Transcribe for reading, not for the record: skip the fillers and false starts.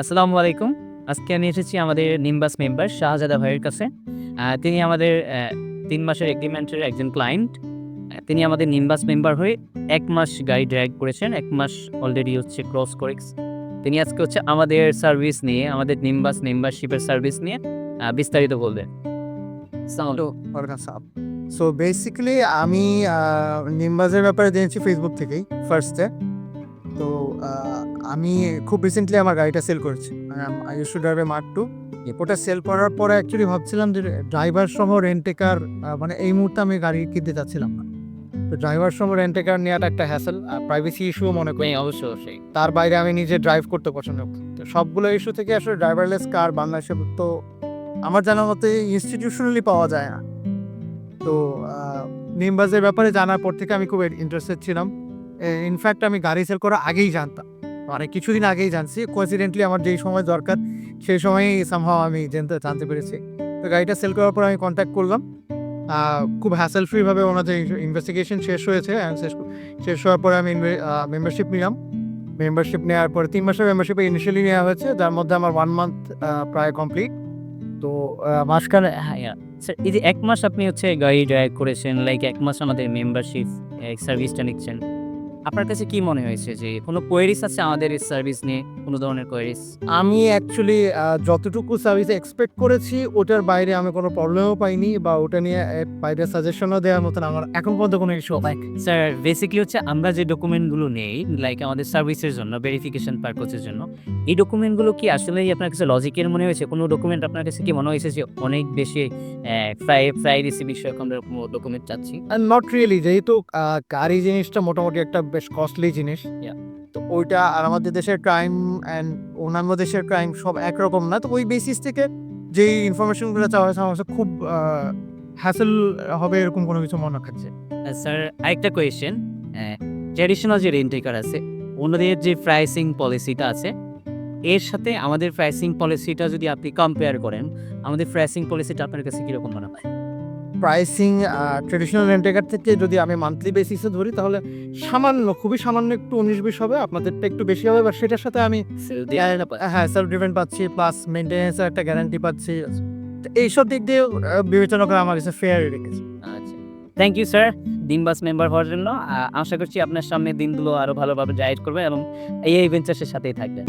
আসসালামু আলাইকুম। আজকে আমি এসেছি আমাদের নিমবাস মেম্বার শাহজাদা ভাইয়ের কাছে। তিনি আমাদের ৩ মাসের এগ্রিমেন্টের একজন ক্লায়েন্ট। তিনি আমাদের নিমবাস মেম্বার হয়ে ১ মাস গাড়ি ড্রাইভ করেছেন। ১ মাস অলরেডি ক্রস করেছে। তিনি আজকে আমাদের সার্ভিস নিয়ে, আমাদের নিমবাস মেম্বারশিপের সার্ভিস নিয়ে বিস্তারিত বলবেন। আসসালামু তো আলাইকুম। ওয়ালাইকুম আসসালাম। সো বেসিক্যালি আমি নিমবাজের ব্যাপারে জেনেছি ফেসবুক থেকেই ফার্স্টে। তো আ আমি খুব রিসেন্টলি আমার গাড়িটা সেল করেছি। I used to drive A mark II। ওটা সেল করার পরে অ্যাকচুয়ালি ভাবছিলাম যে ড্রাইভার সহ রেন্ট এ কার মানে এই মুহূর্তে আমি গাড়ি কিনতে চাচ্ছিলাম না। তো ড্রাইভার সহ রেন্ট এ কার নেওয়াটা একটা হ্যাসেল, প্রাইভেসি ইস্যুও মনে করি। হ্যাঁ, অবশ্যই। তার বাইরে আমি নিজে ড্রাইভ করতে পছন্দ করি। তো সবগুলো ইস্যু থেকে আসলে ড্রাইভারলেস কার বাংলাদেশে তো আমার জানা মতে ইনস্টিটিউশনালি পাওয়া যায় না। তো আ নিমবাজের ব্যাপারে জানার পর থেকে আমি খুব ইন্টারেস্টেড ছিলাম। ইনফ্যাক্ট আমি গাড়ি সেল করার আগেই জানতাম। মানে কিছুদিন আগেই জানছি। কোইন্সিডেন্টালি আমার যেই সময় দরকার সেই সময়েই সামহাউ আমি জানতে পেরেছি। তো গাড়িটা সেল করার পর আমি কনট্যাক্ট করলাম। খুব হ্যাসেল ফ্রি ভাবে ওনাদের ইনভেস্টিগেশন শেষ হয়েছে। শেষ হওয়ার পরে আমি মেম্বারশিপ নিলাম। মেম্বারশিপ নেওয়ার পরে ৩ মাসের মেম্বারশিপে ইনিশিয়ালি নেওয়া হয়েছে। যার মধ্যে আমার 1 মান্থ প্রায় কমপ্লিট। তো মাঝখানে হ্যাঁ, স্যার এই যে ১ মাস আপনি গাড়ি ড্রাইভ করেছেন, লাইক ১ মাস আমাদের মেম্বারশিপ সার্ভিসটা নিচ্ছেন। আপনার কাছে কি মনে হয়েছে যে কোনো কোয়েরিজ আছে আমাদের এই সার্ভিস নিয়ে? কোনো ধরনের কোয়েরিজ? আমি অ্যাকচুয়ালি যতটুকু সার্ভিস এক্সপেক্ট করেছি ওটার বাইরে আমি কোনো প্রবলেমও পাইনি বা ওটা নিয়ে বাইরে সাজেশনও দেওয়ার মতন আমার এখন পর্যন্ত কোনো ইস্যু হয়। স্যার বেসিক্যালি আমরা যে ডকুমেন্টগুলো নেই, লাইক আমাদের সার্ভিসের জন্য, ভেরিফিকেশন পারপোজের জন্য, এই ডকুমেন্টগুলো কি আসলেই আপনার কাছে লজিক্যাল মনে হয়েছে? কোনো ডকুমেন্ট আপনার কাছে কি মনে হয়েছে যে অনেক বেশি প্রাইভেসি বিষয়ক আমরা কোনো ডকুমেন্ট চাচ্ছি? নট রিয়েলি, যেহেতু গাড়ি জিনিসটা মোটামুটি একটা বেশ কস্টলি জিনিস। Yeah. তো ওইটা আর আমাদের দেশের ক্রাইম অ্যান্ড অন্যান্য দেশের ক্রাইম সব একরকম না। তো ওই বেসিস থেকে যেই ইনফরমেশনগুলো চাওয়া হয়েছে আমার কাছে খুব হ্যাসেল হবে এরকম কোনো কিছু মনে হচ্ছে। স্যার আরেকটা কোয়েশ্চেন, ট্র্যাডিশনাল যে রেন্ট টেকার আছে, ওনাদের যে প্রাইসিং পলিসিটা আছে, এর সাথে আমাদের প্রাইসিং পলিসিটা যদি আপনি কম্পেয়ার করেন, আমাদের প্রাইসিং পলিসিটা আপনার কাছে কিরকম মনে হয়? প্রাইসিং ট্র্যাডিশনাল রেন্টেকার থেকে যদি আমি মান্থলি বেসিসে ধরি তাহলে সামান্য, খুবই সামান্য একটু ১৯-২০ হবে। আপনাদেরটা একটু বেশি হবে, বাট সেটার সাথে আমি হ্যাঁ, সেলফ ড্রিভেন পাচ্ছি, প্লাস মেইনটেন্যান্স এর একটা গ্যারান্টি পাচ্ছি। তো এইসব দিক দিয়ে বিবেচনা করে আমার কাছে ফেয়ারই রেখেছি। আচ্ছা। থ্যাংক ইউ স্যার, দিনবাস মেম্বার হওয়ার জন্য। আশা করছি আপনার সামনের দিনগুলো আরো ভালোভাবে গাইড করবেন এবং এই ভেঞ্চার্স এর সাথেই থাকবেন।